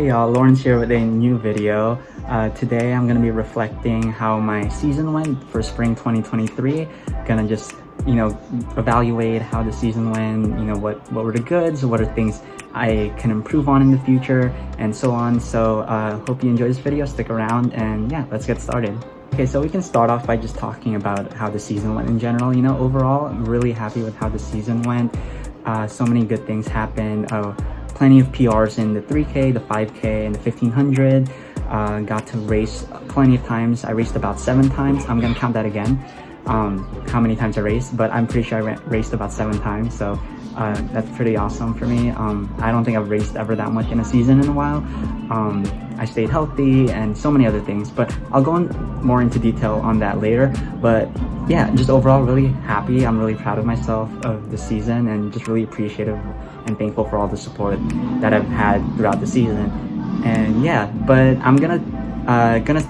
Hey y'all, Lawrence here with a new video. Today I'm going to be reflecting how my season went for spring 2023. Gonna just, evaluate how the season went, what were the goods, what are things I can improve on in the future, and so on. So hope you enjoy this video, stick around, and yeah, let's get started. Okay, so we can start off by just talking about how the season went in general. Overall, I'm really happy with how the season went. So many good things happened. Plenty of PRs in the 3K, the 5K, and the 1500. Got to race plenty of times. I raced about 7 times. I'm gonna count that again, how many times I raced, but I'm pretty sure I raced about 7 times, so that's pretty awesome for me. I don't think I've raced ever that much in a season in a while. I stayed healthy and so many other things, but I'll go more into detail on that later. But yeah, just overall really happy. I'm really proud of myself of the season and just really appreciative and thankful for all the support that I've had throughout the season. And yeah, but I'm gonna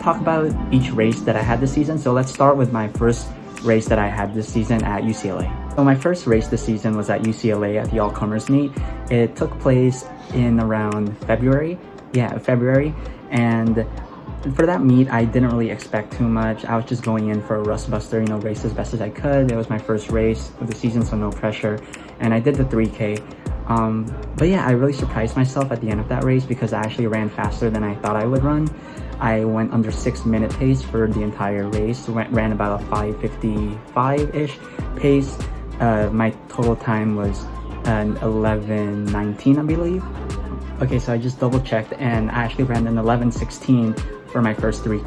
talk about each race that I had this season. So let's start with my first race that I had this season at UCLA. So my first race this season was at UCLA at the All-Comers Meet. It took place in around February, and for that meet I didn't really expect too much. I was just going in for a rust buster, race as best as I could. It was my first race of the season, so no pressure, and I did the 3K. But yeah, I really surprised myself at the end of that race because I actually ran faster than I thought I would run. I went under 6-minute pace for the entire race, ran about a 5:55-ish pace. My total time was an 11:19, I believe. Okay, so I just double checked and I actually ran an 11:16 for my first ever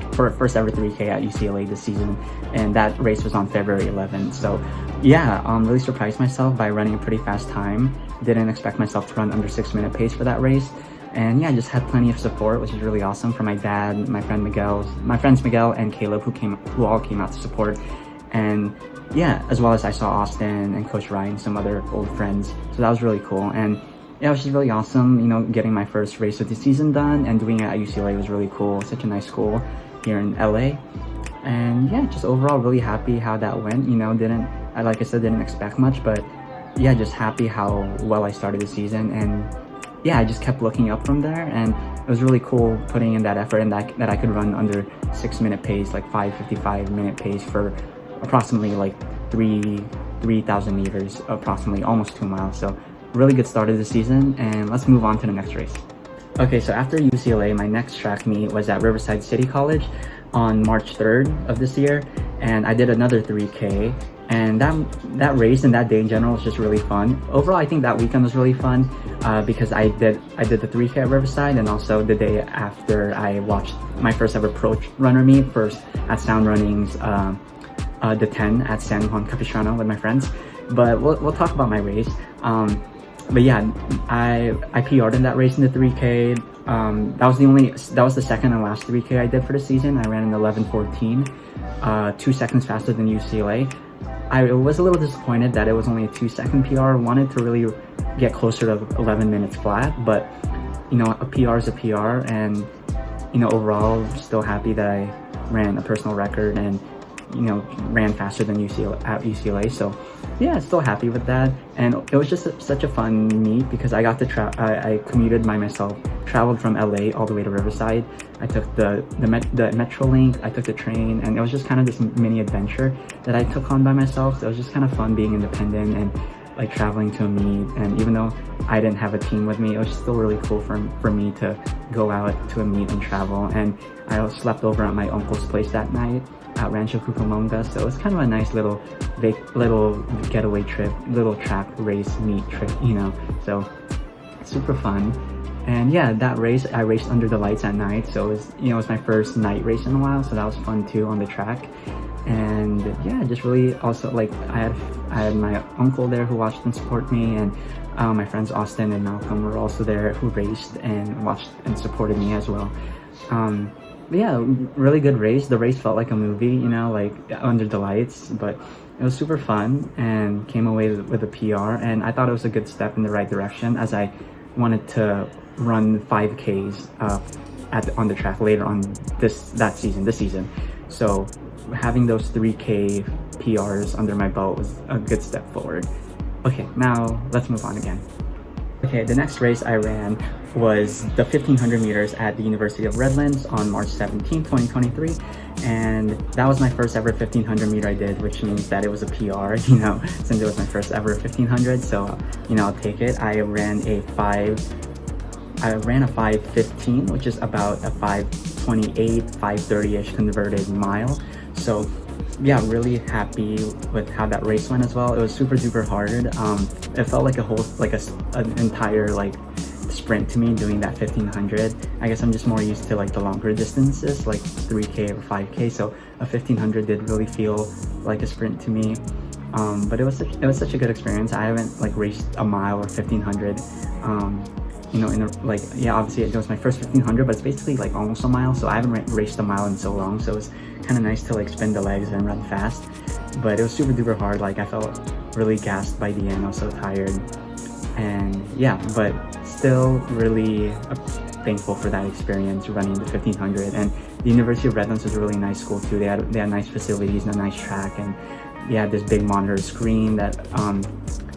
3K at UCLA this season, and that race was on February 11th. So yeah, really surprised myself by running a pretty fast time. Didn't expect myself to run under 6-minute pace for that race. And yeah, I just had plenty of support, which is really awesome, from my dad, my friends Miguel and Caleb, who all came out to support. And yeah, as well as I saw Austin and Coach Ryan, some other old friends. So that was really cool. And yeah, it was just really awesome, getting my first race of the season done and doing it at UCLA was really cool. Such a nice school here in LA. And yeah, just overall really happy how that went. Like I said, didn't expect much, but yeah, just happy how well I started the season. And yeah, I just kept looking up from there, and it was really cool putting in that effort and that I could run under 6-minute pace, like 5:55-minute pace for approximately like 3,000 meters, approximately almost 2 miles. So really good start of the season, and let's move on to the next race. Okay, so after UCLA, my next track meet was at Riverside City College on March 3rd of this year, and I did another 3K. And that race and that day in general was just really fun. Overall, I think that weekend was really fun because I did the 3K at Riverside, and also the day after I watched my first ever pro runner meet, first at Sound Running's the 10 at San Juan Capistrano with my friends. But we'll talk about my race. But yeah, I PR'd in that race in the 3K. That was the second and last 3K I did for the season. I ran an 11:14, 2 seconds faster than UCLA. I was a little disappointed that it was only a 2-second PR. I wanted to really get closer to 11 minutes flat, but a PR is a PR, and overall still happy that I ran a personal record and ran faster than UCLA. So yeah, still happy with that. And it was just such a fun meet because I got to I commuted by myself, traveled from LA all the way to Riverside. I took the Metrolink, I took the train, and it was just kind of this mini adventure that I took on by myself. So it was just kind of fun being independent and like traveling to a meet. And even though I didn't have a team with me, it was still really cool for me to go out to a meet and travel. And I slept over at my uncle's place that night at Rancho Cucamonga, so it was kind of a nice little getaway trip, little track race meet trip, so super fun. And yeah, that race I raced under the lights at night, so it was my first night race in a while, so that was fun too on the track. And yeah, just really also like I had my uncle there who watched and supported me, and my friends Austin and Malcolm were also there who raced and watched and supported me as well. But yeah, really good race. The race felt like a movie, like under the lights, but it was super fun and came away with a PR. And I thought it was a good step in the right direction, as I wanted to run 5Ks on the track later on this season. So having those 3K PRs under my belt was a good step forward. Okay, now let's move on again. Okay, the next race I ran was the 1500 meters at the University of Redlands on March 17, 2023. And that was my first ever 1500 meter I did, which means that it was a PR, you know, since it was my first ever 1500. So, you know, I'll take it. I ran a 5:15, which is about a 5:28, 5:30-ish converted mile. So yeah, really happy with how that race went as well. It was super duper hard. It felt like an entire like sprint to me doing that 1500. I guess I'm just more used to like the longer distances, like 3K or 5K. So a 1500 did really feel like a sprint to me. But it was such a good experience. I haven't like raced a mile or 1500. You know, yeah, obviously it was my first 1500, but it's basically like almost a mile. So I haven't raced a mile in so long. So it was kind of nice to like spin the legs and run fast. But it was super duper hard. Like I felt really gassed by the end. I was so tired. And yeah, but still really thankful for that experience running the 1500. And the University of Redlands was a really nice school too. They had nice facilities and a nice track, and they had this big monitor screen that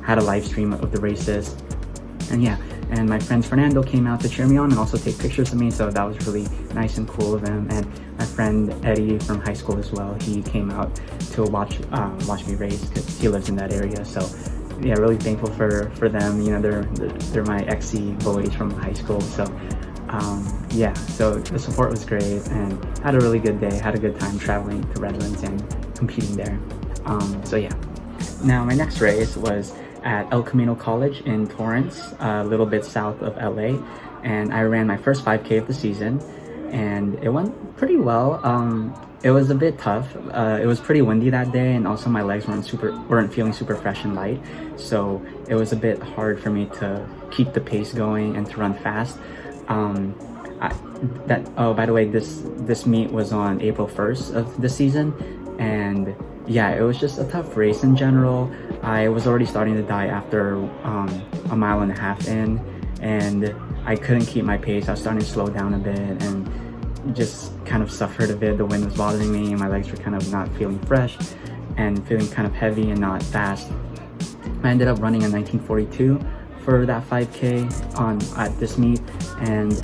had a live stream of the races. And yeah, and my friend Fernando came out to cheer me on and also take pictures of me, so that was really nice and cool of him. And my friend Eddie from high school as well, he came out to watch me race because he lives in that area. So yeah, really thankful for them. You know, they're my XC boys from high school. So yeah, so the support was great and had a really good day, had a good time traveling to Redlands and competing there. So yeah, now my next race was at El Camino College in Torrance, a little bit south of LA, and I ran my first 5K of the season, and it went pretty well. It was a bit tough. It was pretty windy that day, and also my legs weren't feeling super fresh and light, so it was a bit hard for me to keep the pace going and to run fast. Oh, by the way, this meet was on April 1st of the season, and yeah, it was just a tough race in general. I was already starting to die after a mile and a half in, and I couldn't keep my pace. I was starting to slow down a bit and just kind of suffered a bit. The wind was bothering me and my legs were kind of not feeling fresh and feeling kind of heavy and not fast. I ended up running a 1942 for that 5K at this meet, and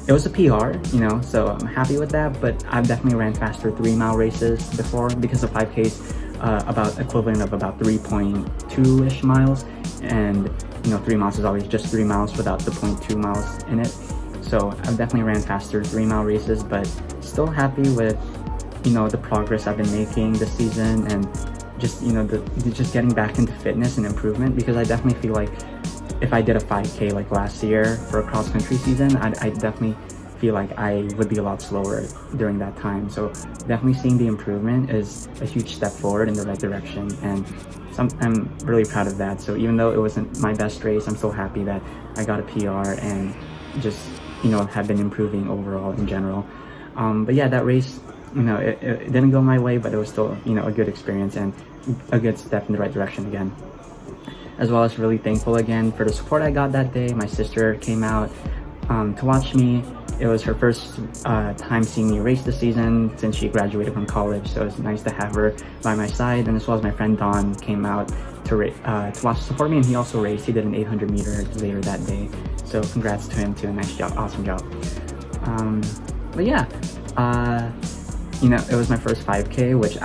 it was a PR, you know, so I'm happy with that. But I've definitely ran faster 3-mile races before, because the 5Ks about equivalent of about 3.2-ish miles, and you know, 3 miles is always just 3 miles without the 0.2 miles in it. So I've definitely ran faster 3-mile races, but still happy with, you know, the progress I've been making this season, and just, you know, just getting back into fitness and improvement, because I definitely feel like if I did a 5K like last year for a cross country season, I definitely feel like I would be a lot slower during that time. So definitely seeing the improvement is a huge step forward in the right direction, and I'm really proud of that. So even though it wasn't my best race, I'm so happy that I got a PR and just, you know, have been improving overall in general. But yeah, that race, you know, it didn't go my way, but it was still, you know, a good experience and a good step in the right direction again. As well as really thankful again for the support I got that day. My sister came out to watch me. It was her first time seeing me race this season since she graduated from college, so it's nice to have her by my side. And as well as my friend Don came out to watch support me, and he also raced. He did an 800 meter later that day, so congrats to him too. Nice job, awesome job. But yeah, you know, it was my first 5K, which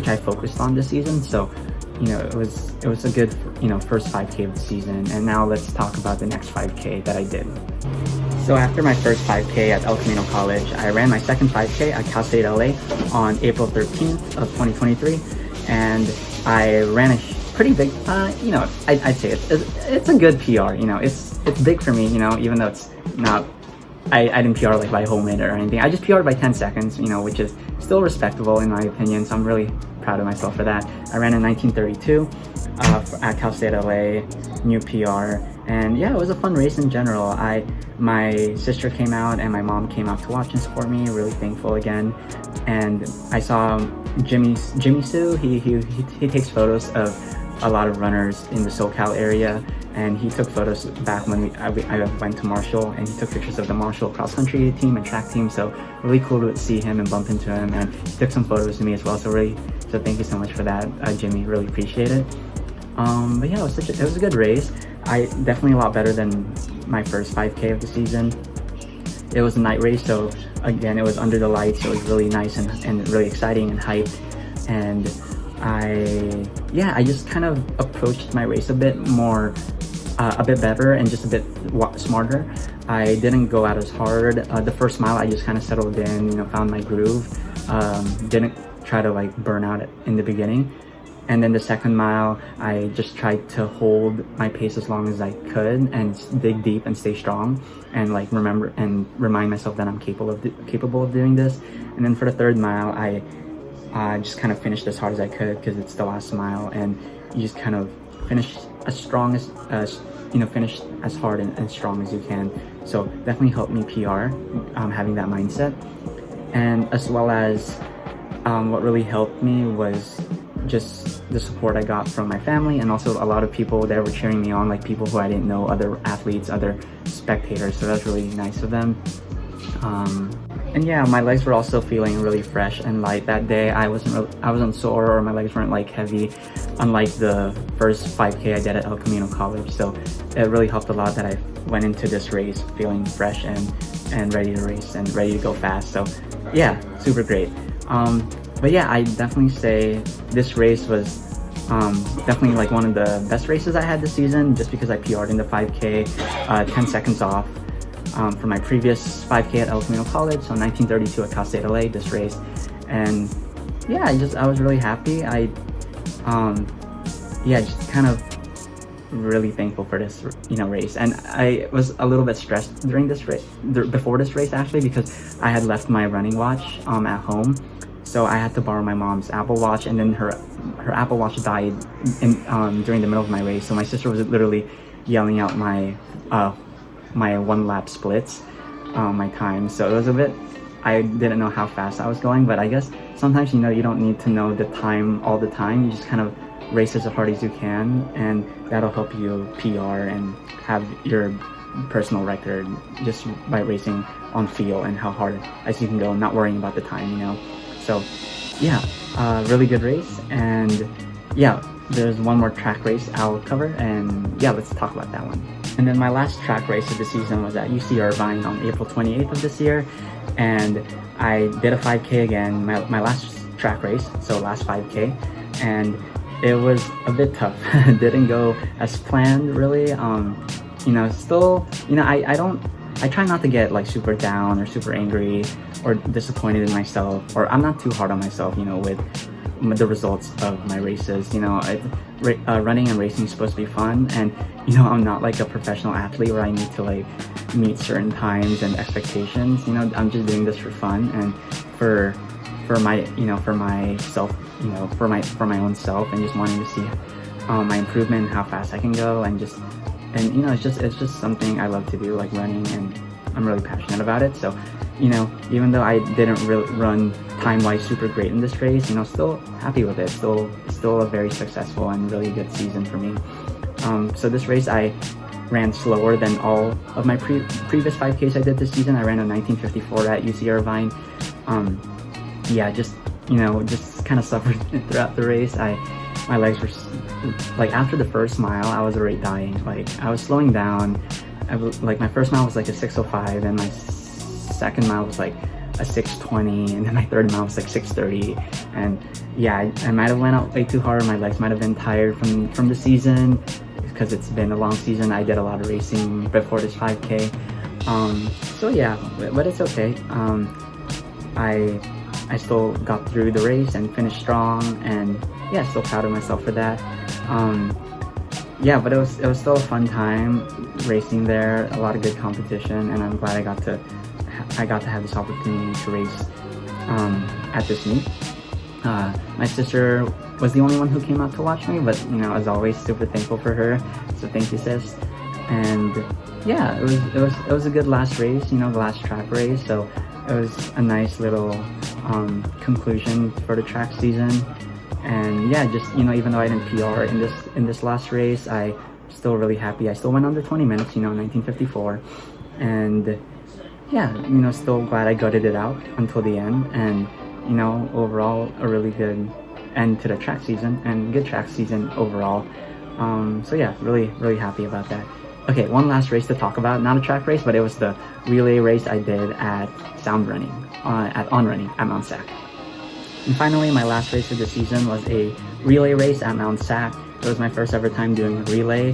I focused on this season. So, you know, it was a good, you know, first 5K of the season. And now let's talk about the next 5K that I did. So after my first 5K at El Camino College, I ran my second 5K at Cal State LA on April 13th of 2023, and I ran a pretty big, you know, I'd say it's a good PR. You know, it's big for me, you know, even though it's not. I didn't PR like by a whole minute or anything. I just PR'd by 10 seconds, you know, which is still respectable in my opinion. So I'm really proud of myself for that. I ran in 1932 at Cal State LA, new PR, and yeah, it was a fun race in general. My sister came out and my mom came out to watch and support me. Really thankful again. And I saw Jimmy Sue. He takes photos of a lot of runners in the SoCal area, and he took photos back when I went to Marshall, and he took pictures of the Marshall cross country team and track team. So really cool to see him and bump into him, and he took some photos of me as well. So thank you so much for that, Jimmy. Really appreciate it. But yeah, it was a good race. I definitely a lot better than my first 5K of the season. It was a night race, so again, it was under the lights, so it was really nice and really exciting and hyped. And I just kind of approached my race a bit more, a bit better and just a bit smarter. I didn't go out as hard. The first mile, I just kind of settled in, found my groove. Didn't try to like burn out in the beginning. And then the second mile, I just tried to hold my pace as long as I could and dig deep and stay strong, and like remember and remind myself that I'm capable of doing this. And then for the third mile, I just kind of finished as hard as I could because it's the last mile, and you just kind of finish as strong as finish as hard and strong as you can. So definitely helped me PR, having that mindset, and as well as what really helped me was just the support I got from my family, and also a lot of people that were cheering me on, like people who I didn't know, other athletes, other spectators. So that's really nice of them. And yeah, my legs were also feeling really fresh and light that day. I wasn't sore, or my legs weren't like heavy, unlike the first 5K I did at El Camino College. So it really helped a lot that I went into this race feeling fresh and ready to race and ready to go fast. So yeah, super great. But yeah, I definitely say this race was definitely like one of the best races I had this season, just because I PR'd in the 5K, 10 seconds off from my previous 5K at El Camino College, so 1932 at Cal State LA, this race. And yeah, I was really happy. Just kind of really thankful for this race. And I was a little bit stressed during this race, before this race actually, because I had left my running watch at home. So I had to borrow my mom's Apple Watch, and then her Apple Watch died during the middle of my race. So my sister was literally yelling out my one lap splits, my time. So it was a bit, I didn't know how fast I was going, but I guess sometimes you don't need to know the time all the time. You just kind of race as hard as you can, and that'll help you PR and have your personal record just by racing on feel and how hard as you can go, not worrying about the time. So yeah, really good race. And yeah, there's one more track race I'll cover, and yeah, let's talk about that one. And then my last track race of the season was at UC Irvine on April 28th of this year, and I did a 5K again, my last track race, so last 5K, and it was a bit tough. It didn't go as planned, really. I try not to get like super down or super angry or disappointed in myself, or I'm not too hard on myself, with the results of my races. Running and racing is supposed to be fun, and I'm not like a professional athlete where I need to like meet certain times and expectations. I'm just doing this for fun and for myself, for my own self, and just wanting to see my improvement and how fast I can go, and it's just something I love to do, like running, and I'm really passionate about it. So even though I didn't really run time-wise super great in this race, still happy with it. Still a very successful and really good season for me. So this race I ran slower than all of my previous 5Ks I did this season. I ran a 19:54 at UC Irvine. Just kind of suffered throughout the race. My legs were like, after the first mile, I was already dying. Like, I was slowing down. My first mile was like a 6:05, and my second mile was like a 6:20, and then my third mile was like 6:30. And yeah, I might have went out way too hard. My legs might have been tired from the season, because it's been a long season. I did a lot of racing before this 5K. So yeah, but it's okay. I still got through the race and finished strong, and yeah, still proud of myself for that. But it was still a fun time racing there, a lot of good competition, and I'm glad I got to have this opportunity to race at this meet. My sister was the only one who came out to watch me, but as always, super thankful for her. So thank you, sis. And yeah, it was a good last race, the last track race. So it was a nice little conclusion for the track season. And yeah, just even though I didn't PR in this last race, I still really happy. I still went under 20 minutes, 19:54, and yeah, still glad I gutted it out until the end. And overall a really good end to the track season, and good track season overall. So yeah, really happy about that. Okay, one last race to talk about, not a track race, but it was the relay race I did at Sound Running, at On Running at Mount Sac. And finally, my last race of the season was a relay race at Mount Sac. It was my first ever time doing a relay,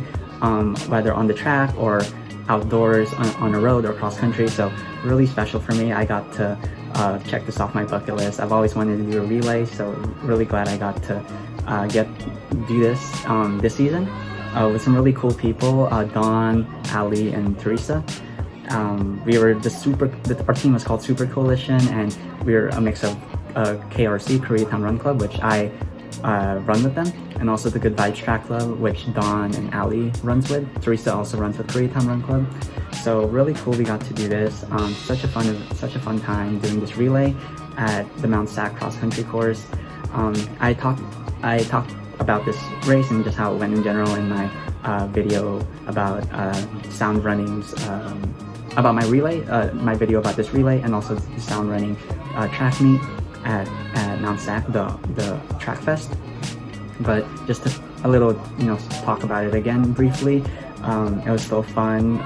whether on the track or outdoors on a road or cross country. So really special for me. I got to check this off my bucket list. I've always wanted to do a relay, so really glad I got to do this this season with some really cool people, Dawn, Ali, and Teresa. We were our team was called Super Coalition, and we were a mix of KRC, Koreatown Run Club, which I run with them, and also the Good Vibes Track Club, which Dawn and Ali runs with. Teresa also runs with Koreatown Run Club. So really cool we got to do this. Such a fun time doing this relay at the Mount Sac cross country course. I talked about this race and just how it went in general in my video about Sound Running's about my relay, my video about this relay, and also the Sound Running track meet at Mount Sac, the Track Fest. But just a little, talk about it again briefly. It was still fun.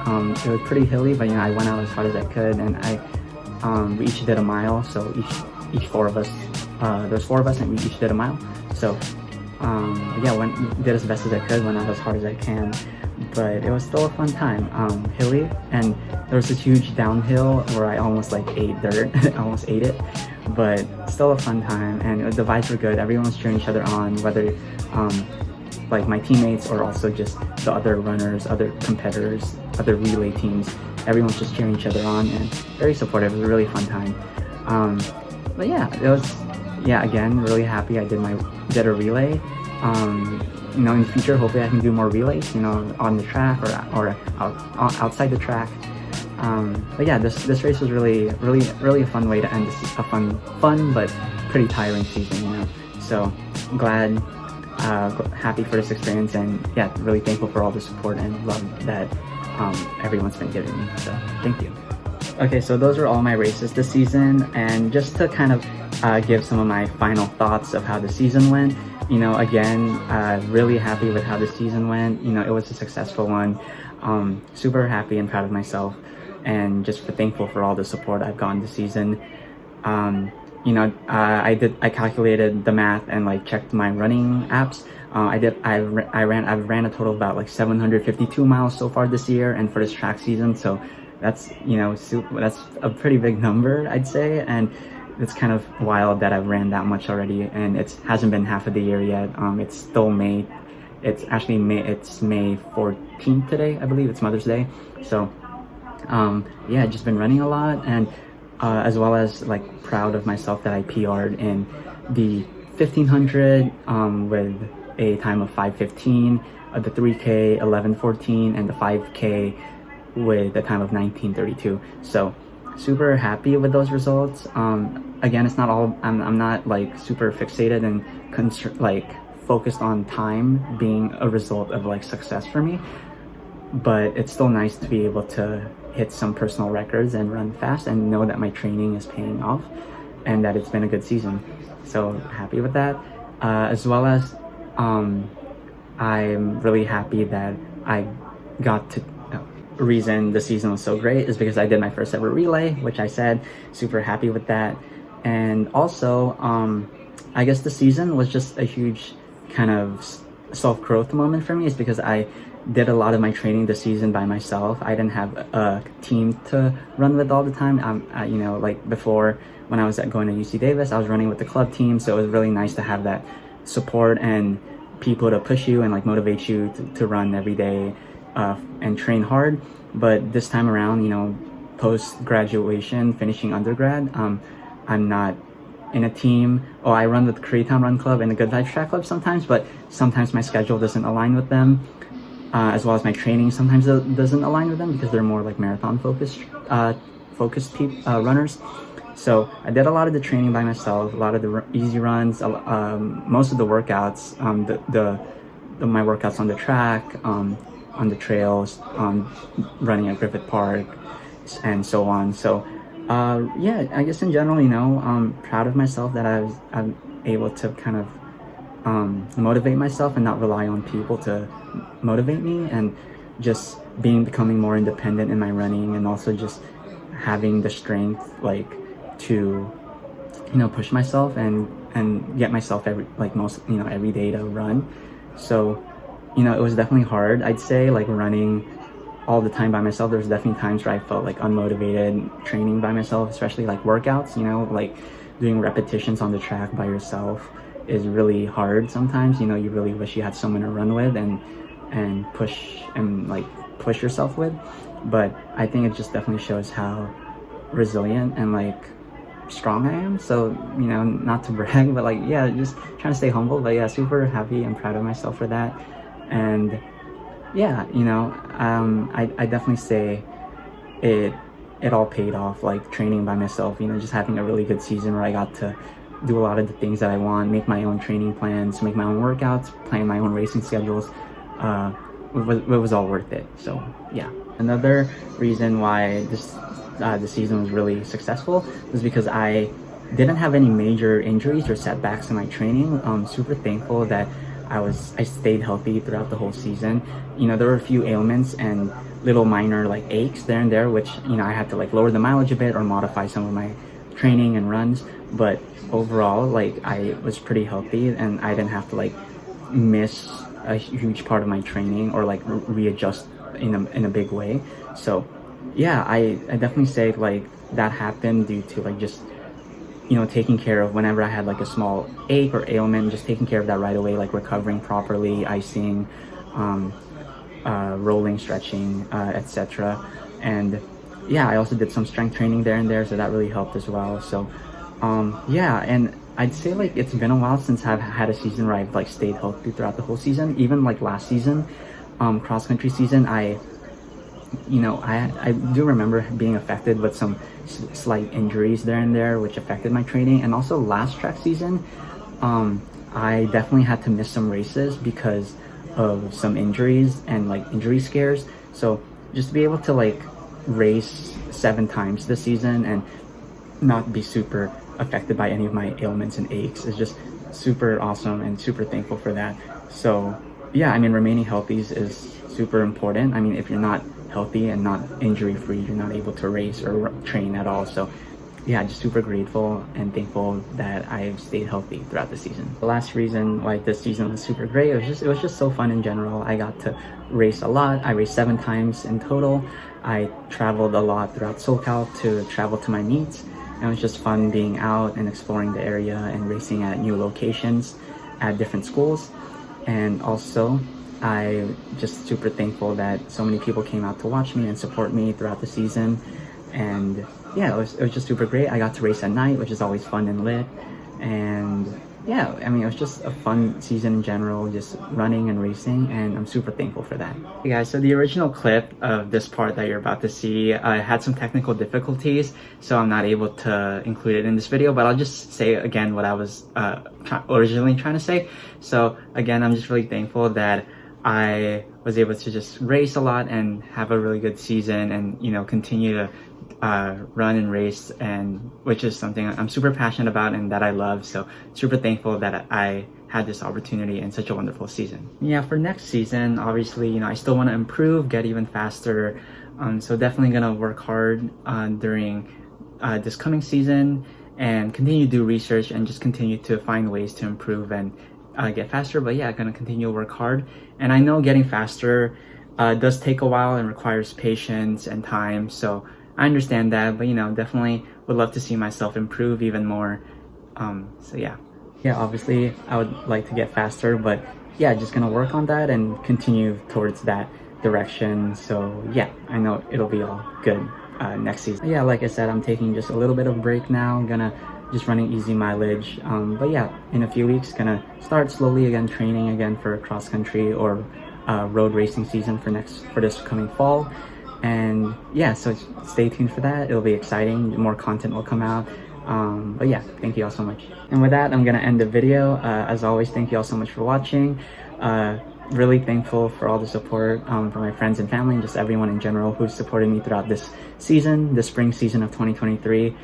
It was pretty hilly, but I went out as hard as I could, and we each did a mile. So each four of us, there's four of us, and we each did a mile. So did as best as I could, went out as hard as I can. But it was still a fun time. Hilly, and there was this huge downhill where I almost ate dirt. I almost ate it, but still a fun time, and the vibes were good. Everyone was cheering each other on, whether my teammates or also just the other runners, other competitors, other relay teams. Everyone was just cheering each other on and very supportive. It was a really fun time. But yeah, it was, again, really happy I did a relay. In the future, hopefully I can do more relays, on the track or outside the track. But yeah, this race was really a fun way to end a fun but pretty tiring season, So glad, happy for this experience, and really thankful for all the support and love that everyone's been giving me. So thank you. Okay, so those are all my races this season, and just to kind of give some of my final thoughts of how the season went. Again, really happy with how the season went. It was a successful one. Super happy and proud of myself, and just thankful for all the support I've gotten this season. I calculated the math and checked my running apps. I've ran a total of about 752 miles so far this year, and for this track season. So that's that's a pretty big number, I'd say, and it's kind of wild that I've ran that much already, and it hasn't been half of the year yet. It's still May. It's actually May. It's May 14th today, I believe. It's Mother's Day. So, just been running a lot, and as well as proud of myself that I PR'd in the 1500 with a time of 5:15, the 3K 11:14, and the 5K with a time of 19:32. So super happy with those results. Again, it's not all, I'm not super fixated and focused on time being a result of success for me, but it's still nice to be able to hit some personal records and run fast and know that my training is paying off and that it's been a good season. So happy with that, as well as I'm really happy that I got to reason the season was so great is because I did my first ever relay, which I said, super happy with that. And also, I guess the season was just a huge kind of self-growth moment for me, is because I did a lot of my training this season by myself. I didn't have a team to run with all the time. Before, when I was going to UC Davis, I was running with the club team, so it was really nice to have that support and people to push you and motivate you to run every day and train hard. But this time around, post graduation, finishing undergrad, I'm not in a team. I run with the Koreatown Run Club and the Good Vibes Track Club sometimes, but sometimes my schedule doesn't align with them, as well as my training sometimes doesn't align with them because they're more marathon focused runners. So I did a lot of the training by myself, a lot of the easy runs, most of the workouts, my workouts on the track, on the trails, running at Griffith Park, and so on. So I guess in general, I'm proud of myself that I'm able to kind of motivate myself and not rely on people to motivate me, and just becoming more independent in my running, and also just having the strength like to push myself and get myself every day to run. So it was definitely hard, I'd say, like running all the time by myself. There's definitely times where I felt like unmotivated training by myself, especially like workouts, like doing repetitions on the track by yourself is really hard sometimes. You really wish you had someone to run with and push yourself with. But I think it just definitely shows how resilient and like strong I am. So not to brag, but like, yeah, just trying to stay humble. But yeah, super happy and proud of myself for that. And yeah, I definitely say it all paid off, like training by myself, just having a really good season where I got to do a lot of the things that I want, make my own training plans, make my own workouts, plan my own racing schedules. It was all worth it. So yeah. Another reason why the season was really successful was because I didn't have any major injuries or setbacks in my training. Super thankful that I stayed healthy throughout the whole season. There were a few ailments and little minor like aches there and there, which I had to like lower the mileage a bit or modify some of my training and runs. But overall, like, I was pretty healthy and I didn't have to like miss a huge part of my training or like readjust in a big way. So yeah, I definitely say like that happened due to like just taking care of whenever I had like a small ache or ailment, just taking care of that right away, like recovering properly, icing, rolling, stretching, etc. And yeah, I also did some strength training there and there, so that really helped as well. So yeah, and I'd say like it's been a while since I've had a season where I've like stayed healthy throughout the whole season. Even like last season, cross country season, I do remember being affected with some slight injuries there and there, which affected my training. And also last track season, I definitely had to miss some races because of some injuries and like injury scares. So just to be able to like race 7 times this season and not be super affected by any of my ailments and aches is just super awesome, and super thankful for that. So yeah, I mean, remaining healthy is super important. I mean, if you're not healthy and not injury free, you're not able to race or train at all. So yeah, just super grateful and thankful that I've stayed healthy throughout the season. The last reason why this season was super great, it was just so fun in general. I got to race a lot. I raced 7 times in total. I traveled a lot throughout SoCal to travel to my meets. And it was just fun being out and exploring the area and racing at new locations at different schools. And also, I just super thankful that so many people came out to watch me and support me throughout the season. And yeah, it was just super great. I got to race at night, which is always fun and lit. And yeah, I mean, it was just a fun season in general, just running and racing, and I'm super thankful for that. Hey guys, so the original clip of this part that you're about to see had some technical difficulties, so I'm not able to include it in this video, but I'll just say again what I was originally trying to say. So again, I'm just really thankful that I was able to just race a lot and have a really good season, and continue to run and race, and which is something I'm super passionate about and that I love. So super thankful that I had this opportunity and such a wonderful season. Yeah, for next season, obviously, I still want to improve, get even faster. So definitely gonna work hard during this coming season and continue to do research and just continue to find ways to improve and get faster. But yeah, gonna continue to work hard. And I know getting faster does take a while and requires patience and time. So I understand that, but definitely would love to see myself improve even more. So yeah, obviously I would like to get faster, but yeah, just gonna work on that and continue towards that direction. So yeah, I know it'll be all good next season. Yeah, like I said, I'm taking just a little bit of a break now. I'm gonna just running easy mileage. But yeah, in a few weeks, gonna start slowly again, training again for cross country or road racing season for this coming fall. And yeah, so stay tuned for that. It'll be exciting. More content will come out. But yeah, thank you all so much. And with that, I'm gonna end the video. As always, thank you all so much for watching. Really thankful for all the support from my friends and family and just everyone in general who's supported me throughout this season, the spring season of 2023.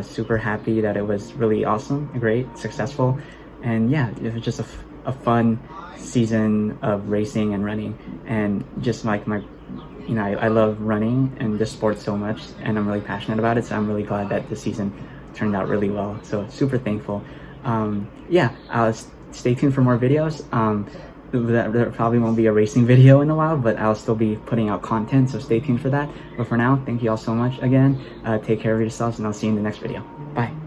Super happy that it was really awesome, great, successful. And yeah, it was just a a fun season of racing and running, and just like I love running and this sport so much, and I'm really passionate about it. So I'm really glad that this season turned out really well. So super thankful. Yeah, stay tuned for more videos. There probably won't be a racing video in a while, but I'll still be putting out content, so stay tuned for that. But for now, thank you all so much again. Take care of yourselves, and I'll see you in the next video. Bye.